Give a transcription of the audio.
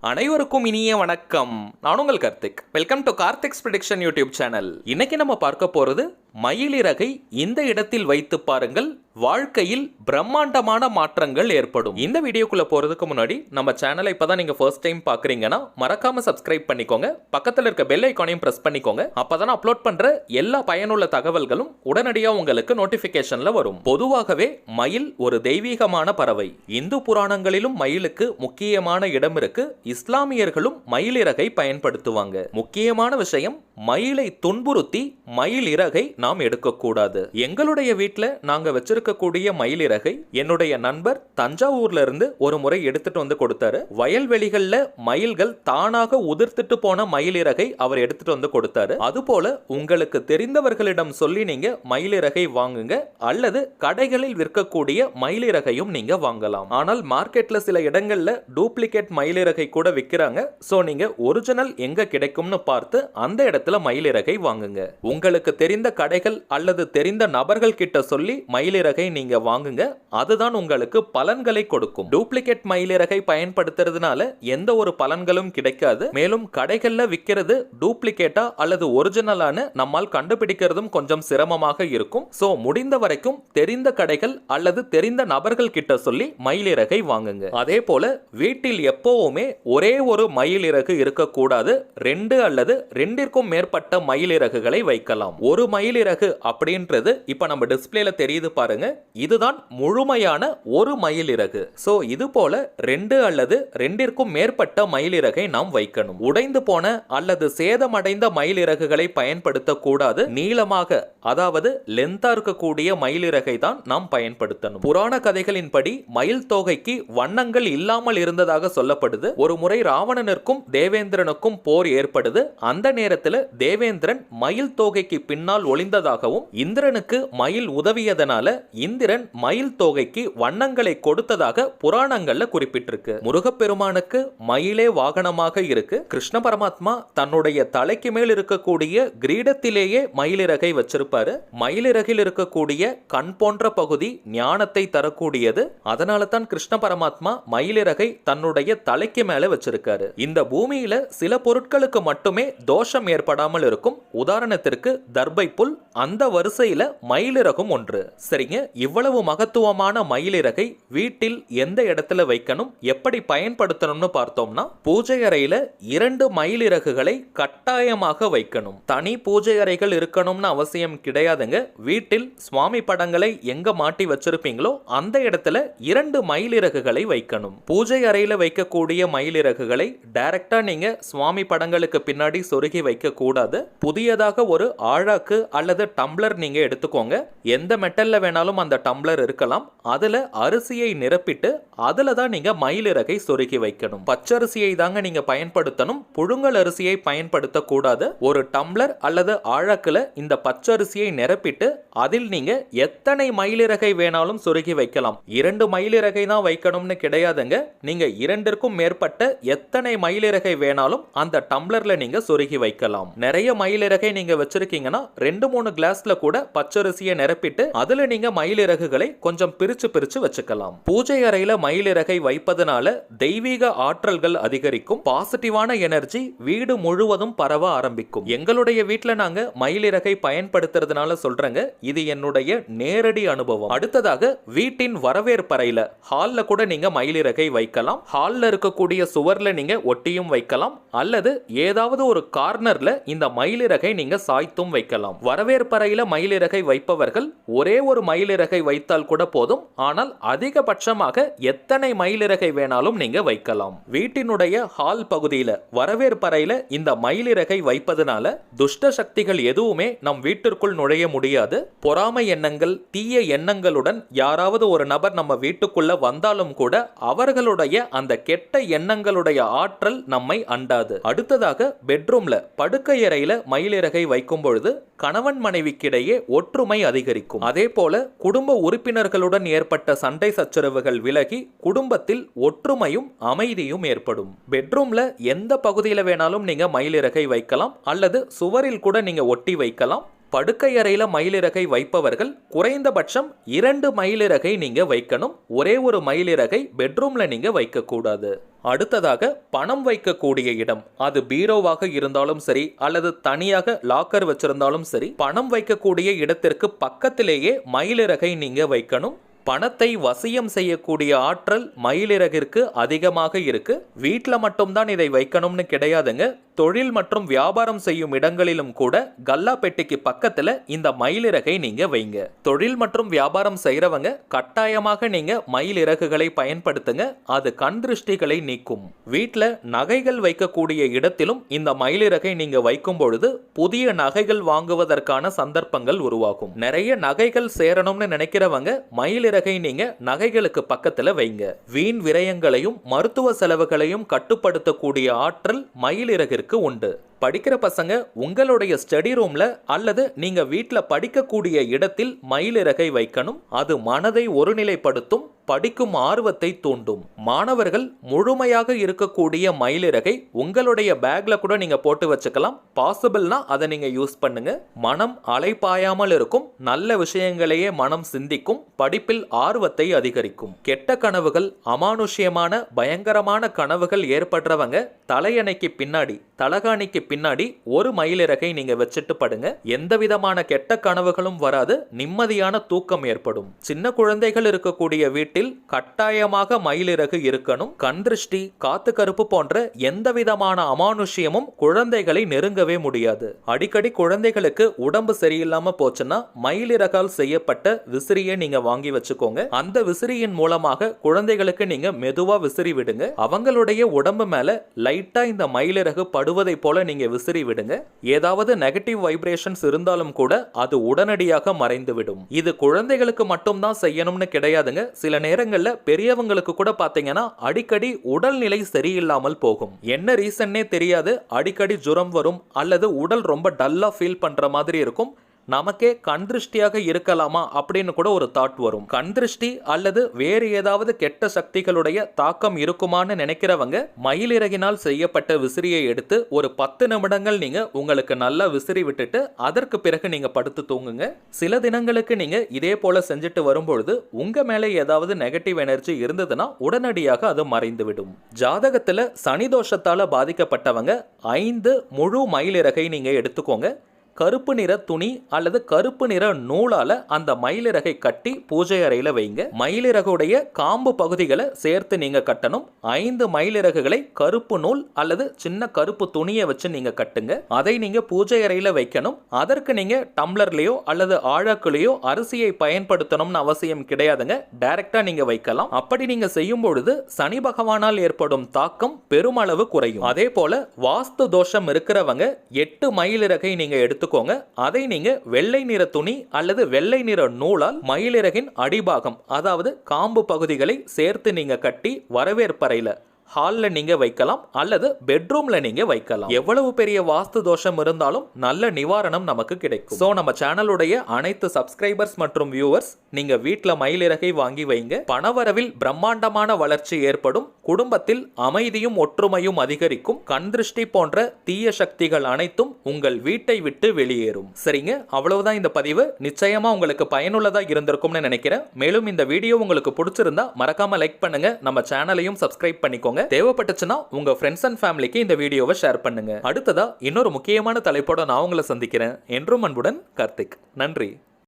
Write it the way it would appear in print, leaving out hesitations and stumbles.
அனைவருக்கும் இனிய வணக்கம். நான் உங்கள் Karthik. Welcome to Karthik's prediction YouTube channel. இன்னைக்கு நம்ம பார்க்க போறது மயிலிறகை இந்த இடத்தில் வைத்து பாருங்கள், வாழ்க்கையில் பிரம்மாண்டமான மாற்றங்கள் ஏற்படும். இந்த வீடியோக்குள்ள போறதுக்கு முன்னாடி நம்ம சேனலை இப்பதான் நீங்க ஃபர்ஸ்ட் டைம் பாக்குறீங்கன்னா மறக்காம சப்ஸ்கிரைப் பண்ணிக்கோங்க. பக்கத்துல இருக்க பெல் ஐகானையும் பிரஸ் பண்ணிக்கோங்க. அப்பதான் அப்லோட் பண்ற எல்லா பயனுள்ள தகவல்களும் உடனடியா உங்களுக்கு நோட்டிபிகேஷன்ல வரும். பொதுவாகவே மயில் ஒரு தெய்வீகமான பறவை. இந்து புராணங்களிலும் மயிலுக்கு முக்கியமான இடம் இருக்கு. இஸ்லாமியர்களும் மயிலிறகை பயன்படுத்துவாங்க. முக்கியமான விஷயம், மயிலை துன்புறுத்தி மயில் இறகை நாம் எடுக்கக்கூடாது. எங்களுடைய வீட்டுல நாங்க வச்சிருக்கக்கூடிய மயிலிறகை என்னுடைய நண்பர் தஞ்சாவூர்ல இருந்து ஒரு முறை எடுத்துட்டு வந்து கொடுத்தாரு. வயல்வெளிகள்ல மயில்கள் தானாக உதிர்த்துட்டு போன மயிலிறகை அவர் எடுத்துட்டு வந்து கொடுத்தாரு. அதுபோல உங்களுக்கு தெரிந்தவர்களிடம் சொல்லி நீங்க மயிலிறகை வாங்குங்க, அல்லது கடைகளில் விற்கக்கூடிய மயிலிறகையும் நீங்க வாங்கலாம். ஆனால் மார்க்கெட்ல சில இடங்கள்ல டூப்ளிகேட் மயிலிறகை கூட விற்கிறாங்க. சோ நீங்க ஒரிஜினல் எங்க கிடைக்கும்னு பார்த்து அந்த இடத்துல மயிலிறகை வாங்குங்க. உங்களுக்கு தெரிந்த கடைகள் அல்லது தெரிந்த நபர்கள் கிட்ட சொல்லி மயிலிறகை நீங்க வாங்குங்க. அதுதான் உங்களுக்கு பலன்களை கொடுக்கும். டூப்ளிகேட் மயிலிறகை பயன்படுத்துறதுனால எந்த ஒரு பலன்களும் கிடைக்காது. மேலும் கடைகள்ல விற்கிறது டூப்ளிகேட்டா அல்லது ஒரிஜினலான நம்மால் கண்டுபிடிக்கிறதும் கொஞ்சம் சிரமமாக இருக்கும். சோ முடிந்த வரைக்கும் தெரிந்த கடைகள் அல்லது தெரிந்த நபர்கள் கிட்ட சொல்லி மயிலிறகை வாங்குங்க. அதே போல வீட்டில் எப்பவுமே ஒரே ஒரு மயிலிறகு இருக்கக்கூடாது. 2 அல்லது 2ற்கும் மேற்பட்ட மயிலிறகுகளை வைக்கலாம். ஒரு மயிலிறகு அப்படின்றது இப்ப நம்ம டிஸ்பிளேல தெரியுது பாருங்க, இதுதான் முழுமையான ஒரு மயிலிறகு. சோ இது போல 2 அல்லது 2ற்கும் மேற்பட்ட மயிலிறகை நாம் வைக்கணும். உடைந்து போன அல்லது சேதமடைந்த மயிலிறகுகளை பயன்படுத்தக்கூடாது. நீளமாக, அதாவது லென்த்தா இருக்கக்கூடிய மயிலிறகை தான் நாம் பயன்படுத்தணும். புராண கதைகளின்படி மயில் தோகைக்கு வண்ணங்கள் இல்லாமல் இருந்ததாக சொல்லப்படுது. ஒரு முறை ராவணனுக்கும் தேவேந்திரனுக்கும் போர் ஏற்படுது. அந்த நேரத்தில் தேவேந்திரன் மயில் தோகைக்கு பின்னால் ஒளிந்ததாகவும் இந்திரனுக்கு மயில் உதவியதனால இந்திரன் மயில் தோகைக்கு வண்ணங்களை கொடுத்ததாக புராணங்கள்ல குறிப்பிட்டிருக்கு. முருகப்பெருமானுக்கு மயிலே வாகனமாக இருக்கு. கிருஷ்ண பரமாத்மா தன்னுடைய தலைக்கு மேல் இருக்கக்கூடிய கிரீடத்திலேயே மயிலிறகை வச்சிருப்பாரு. மயிலிறகில் இருக்கக்கூடிய கண் போன்ற பகுதி ஞானத்தை தரக்கூடியது. அதனால தான் கிருஷ்ண பரமாத்மா மயிலிறகை தன்னுடைய தலைக்கு மேல வச்சிருக்காரு. இந்த பூமியில சில பொருட்களுக்கு மட்டுமே தோஷம் ஏற்படாமல் இருக்கும். உதாரணத்திற்கு தர்பை புல், அந்த வரிசையில மயிலிறகும் ஒன்று. சரிங்க, இவ்வளவு மகத்துவமான மயிலிறகை வீட்டில் எந்த இடத்துல வைக்கணும், எப்படி பயன்படுத்தணும்னு பார்த்தோம்னா, பூஜை அறையில 2 மயிலிறகுகளை கட்டாயமாக வைக்கணும். தனி பூஜை அறைகள் இருக்கணும்னு அவசியம் கிடையாதுங்க. வீட்டில் சுவாமி படங்களை எங்க மாட்டி வச்சிருப்பீங்களோ அந்த இடத்துல 2 மயிலிறகுகளை வைக்கணும். பூஜை அறையில வைக்கக்கூடிய மயிலிறகுகளை டைரக்டா நீங்க சுவாமி படங்களுக்கு பின்னாடி சொருகி வைக்க கூடாது. புதியதாக ஒரு ஆழாக்கு அல்லது டம்ளர் நீங்க எடுத்துக்கோங்க. எந்த மெட்டல்ல வேணாலும் அந்த டம்ளர் இருக்கலாம். அதுல அரிசியை நிரப்பிட்டு அதுல தான் நீங்க மயிலிறகை சொருகி வைக்கணும். பச்சரிசியை தாங்க நீங்க பயன்படுத்தணும். புழுங்கல் அரிசியை பயன்படுத்த கூடாது. ஒரு டம்ளர் அல்லது ஆழாக்குல இந்த பச்சரிசியை நிரப்பிட்டு அதில் நீங்க எத்தனை மயிலிறகை வேணாலும் சொருகி வைக்கலாம். 2 மயிலிறகை தான் வைக்கணும்னு கிடையாதுங்க. நீங்க 2ற்கும் மேற்பட்ட எத்தனை மயிலிறகை வேணாலும் அந்த டம்ளர்ல நீங்க சொருகி வைக்கலாம். நிறைய மயிலிறகை நீங்க வச்சிருக்கீங்கன்னா 2-3 கிளாஸ்ல கூட பச்சரிசியை நிரப்பிட்டு அதுல நீங்க மயிலிறகுகளை கொஞ்சம் பிரிச்சு வச்சுக்கலாம். பூஜை அறையில மயிலிறகை வைப்பதனால தெய்வீக ஆற்றல்கள் அதிகரிக்கும். பாசிட்டிவான எனர்ஜி வீடு முழுவதும் பரவ ஆரம்பிக்கும். எங்களுடைய வீட்டுல நாங்க மயிலிறகை பயன்படுத்துறதுனால சொல்றேங்க, இது என்னுடைய நேரடி அனுபவம். அடுத்ததாக வீட்டின் வரவேற்பறையில, ஹால்ல கூட நீங்க மயிலிறகை வைக்கலாம். ஹால்ல இருக்கக்கூடிய சுவர்ல நீங்க ஒட்டியும் வைக்கலாம், அல்லது ஏதாவது ஒரு கார்னர்ல இந்த மயிலிறகை நீங்க சாய்த்தும் வைக்கலாம். வரவேற்பறையில மயிலிறகை வைப்பவர்கள் ஒரே ஒரு மயிலிறகை வைத்தால் கூட போதும். ஆனால் அதிகபட்சமாக எத்தனை மயிலிறகை வேணாலும் நீங்க வைக்கலாம். வீட்டினுடைய ஹால் பகுதியில, வரவேற்பறையில இந்த மயிலிறகை வைப்பதனால துஷ்ட சக்திகள் எதுவுமே நம் வீட்டிற்குள் நுழைய முடியாது. பொறாமை எண்ணங்கள், தீய எண்ணங்களுடன் யாராவது ஒரு நபர் நம்ம வீட்டுக்குள்ள வந்தாலும் கூட அவர்களுடைய அந்த கெட்ட எண்ணங்களுடைய ஆற்றல் நம்மை அண்டாது. அடுத்ததாக பெட்ரூம்ல, படுக்கை அறையில மயிலிறகை வைக்கும் பொழுது கணவன் மனைவிக்கிடையே ஒற்றுமை அதிகரிக்கும். அதே போல குடும்ப உறுப்பினர்களுடன் ஏற்பட்ட சண்டை சச்சரவுகள் விலகி குடும்பத்தில் ஒற்றுமையும் அமைதியும் ஏற்படும். பெட்ரூம்ல எந்த பகுதியில வேணாலும் நீங்க மயிலிறகை வைக்கலாம், அல்லது சுவரில் கூட நீங்க ஒட்டி வைக்கலாம். படுக்கை அறையில மயிலிறகை வைப்பவர்கள் குறைந்தபட்சம் 2 மயிலிறகை நீங்க வைக்கணும். ஒரே ஒரு மயிலிறகை பெட்ரூம்ல நீங்க வைக்க கூடாது. அடுத்ததாக பணம் வைக்கக்கூடிய இடம், அது பீரோவாக இருந்தாலும் சரி அல்லது தனியாக லாக்கர் வச்சிருந்தாலும் சரி, பணம் வைக்கக்கூடிய இடத்திற்கு பக்கத்திலேயே மயிலிறகை நீங்க வைக்கணும். பணத்தை வசியம் செய்யக்கூடிய ஆற்றல் மயிலிறகிற்கு அதிகமாக இருக்கு. வீட்டில் மட்டும்தான் இதை வைக்கணும்னு கிடையாதுங்க. தொழில் மற்றும் வியாபாரம் செய்யும் இடங்களிலும் கூட கல்லா பெட்டிக்கு பக்கத்துல இந்த மயிலிறகை நீங்க வைங்க. தொழில் மற்றும் வியாபாரம் செய்யறவங்க கட்டாயமாக நீங்க மயிலிறகுகளை பயன்படுத்துங்க. அது கண் திருஷ்டிகளை நீக்கும். வீட்டில் நகைகள் வைக்கக்கூடிய இடத்திலும் இந்த மயிலிறகை நீங்க வைக்கும் பொழுது புதிய நகைகள் வாங்குவதற்கான சந்தர்ப்பங்கள் உருவாகும். நிறைய நகைகள் சேரணும்னு நினைக்கிறவங்க மயிலிறகை நீங்க நகைகளுக்கு பக்கத்துல வைங்க. வீண் விரயங்களையும் மருத்துவ செலவுகளையும் கட்டுப்படுத்தக்கூடிய ஆற்றல் மயிலிறகிற்கு உண்டு. படிக்கிற பசங்க உங்களுடைய ஸ்டடி ரூம்ல அல்லது நீங்க வீட்ல படிக்கக்கூடிய இடத்தில் மயிலிறகை வைக்கணும். அது மனதை ஒருநிலைப்படுத்தும், படிக்கும் ஆர்வத்தை தூண்டும். மாணவர்கள் முழுமையாக இருக்கக்கூடிய மயிலிறகை உங்களுடைய பேக்ல கூட நீங்க போட்டு வச்சுக்கலாம். பாசிபிள்னா அதை நீங்க யூஸ் பண்ணுங்க. மனம் அலைபாயாமல் இருக்கும். நல்ல விஷயங்களையே மனம் சிந்திக்கும். படிப்பில் ஆர்வத்தை அதிகரிக்கும். கெட்ட கனவுகள், அமானுஷ்யமான பயங்கரமான கனவுகள் ஏற்படுறவங்க தலையணைக்கு பின்னாடி, தலகாணிக்கு பின்னாடி ஒரு மயிலிறகை நீங்க வச்சுட்டு படுங்க. எந்த விதமான கெட்ட கனவுகளும் வராது. நிம்மதியான தூக்கம் ஏற்படும். சின்ன குழந்தைகள் இருக்கக்கூடிய வீட்டில் கட்டாயமாக மயிலிறகு இருக்கணும். கண் திருஷ்டி, காத்து கருப்பு போன்ற எந்த விதமான அமானுஷ்யமும் குழந்தைகளை நெருங்கவே முடியாது. அடிக்கடி குழந்தைகளுக்கு உடம்பு சரியில்லாம போச்சுன்னா மயிலிறகால் செய்யப்பட்ட விசிறியை நீங்க வாங்கி வச்சுக்கோங்க. அந்த விசிறியின் மூலமாக குழந்தைகளுக்கு நீங்க மெதுவா விசிறி விடுங்க. அவங்களுடைய உடம்பு மேல லைட்டா இந்த மயிலிறகு படுவதை போல நீங்க விசிறி விடுங்க. ஏதாவது நெகட்டிவ் வைப்ரேஷன்ஸ் இருந்தாலும் கூட அது உடனடியாக மறைந்துவிடும். இது குழந்தைகளுக்கு மட்டும்தான் செய்யணும்னு கிடையாதுங்க. சில நேரங்கள்ல பெரியவங்களுக்கு கூட பாத்தீங்கன்னா அடிக்கடி உடல்நிலை சரியில்லாமல் போகும். என்ன ரீசன்னே தெரியாது. அடிக்கடி ஜுரம் வரும் அல்லது உடல் ரொம்ப டல்லா ஃபீல் பண்ற மாதிரி இருக்கும். நமக்கே கண் திருஷ்டியாக இருக்கலாமா அப்படின்னு கூட ஒரு தாட் வரும். கண் திருஷ்டி அல்லது வேறு ஏதாவது கெட்ட சக்திகளுடைய தாக்கம் இருக்குமான்னு நினைக்கிறவங்க மயிலிறகினால் செய்யப்பட்ட விசிறியை எடுத்து ஒரு 10 நிமிடங்கள் நீங்க உங்களுக்கு நல்லா விசிறி விட்டுட்டு அதற்கு பிறகு நீங்க படுத்து தூங்குங்க. சில தினங்களுக்கு நீங்க இதே போல செஞ்சுட்டு வரும்பொழுது உங்க மேல ஏதாவது நெகட்டிவ் எனர்ஜி இருந்ததுன்னா உடனடியாக அது மறைந்துவிடும். ஜாதகத்துல சனி தோஷத்தால பாதிக்கப்பட்டவங்க 5 முழு மயிலிறகை நீங்க எடுத்துக்கோங்க. கருப்பு நிற துணி அல்லது கருப்பு நிற நூலால அந்த மயிலிறகை கட்டி பூஜை அறையில வைங்க. மயிலிறகுடைய காம்பு பகுதிகளை சேர்த்து நீங்க கட்டணும். 5 மயிலிறகுகளை கருப்பு நூல் அல்லது சின்ன கருப்பு துணியை வச்சு நீங்க கட்டுங்க. அதை நீங்க பூஜை அறையில வைக்கணும். அதற்கு நீங்க டம்ளர்லயோ அல்லது ஆழாக்குலையோ அரிசியை பயன்படுத்தணும்னு அவசியம் கிடையாதுங்க. டைரக்டா நீங்க வைக்கலாம். அப்படி நீங்க செய்யும் பொழுது சனி பகவானால் ஏற்படும் தாக்கம் பெருமளவு குறையும். அதே போல வாஸ்து தோஷம் இருக்கிறவங்க 8 மயிலிறகை நீங்க எடுத்து அதை நீங்க வெள்ளை நிற துணி அல்லது வெள்ளை நிற நூலால் மயிலிறகின் அடிபாகம், அதாவது காம்பு பகுதிகளை சேர்த்து நீங்க கட்டி வரவேற்பறையில ஹால்ல நீங்க வைக்கலாம் அல்லது பெட்ரூம்ல நீங்க வைக்கலாம். எவ்வளவு பெரிய வாஸ்து தோஷம் இருந்தாலும் நல்ல நிவாரணம் நமக்கு கிடைக்கும். சோ நம்ம சேனலுடைய அனைத்து சப்ஸ்கிரைபர்ஸ் மற்றும் வியூவர்ஸ், நீங்க வீட்ல மயிலிறகை வாங்கி வைங்க. பணவரவில் பிரம்மாண்டமான வளர்ச்சி ஏற்படும். குடும்பத்தில் அமைதியும் ஒற்றுமையும் அதிகரிக்கும். கண் திருஷ்டி போன்ற தீய சக்திகள் அனைத்தும் உங்கள் வீட்டை விட்டு வெளியேறும். சரிங்க, அவ்வளவுதான் இந்த பதிவு. நிச்சயமா உங்களுக்கு பயனுள்ளதா இருந்திருக்கும்னு நினைக்கிறேன். மேலும் இந்த வீடியோ உங்களுக்கு பிடிச்சிருந்தா மறக்காம லைக் பண்ணுங்க. நம்ம சேனலையும் சப்ஸ்கிரைப் பண்ணிக்கோங்க. தேவைப்பட்டுச்சுன்னா உங்க ஃப்ரெண்ட்ஸ் அண்ட் ஃபேமிலிக்கு இந்த வீடியோவை ஷேர் பண்ணுங்க. அடுத்ததா இன்னொரு முக்கியமான தலைப்போட நான் உங்களை சந்திக்கிறேன். என்றும் அன்புடன் கார்த்திக். நன்றி.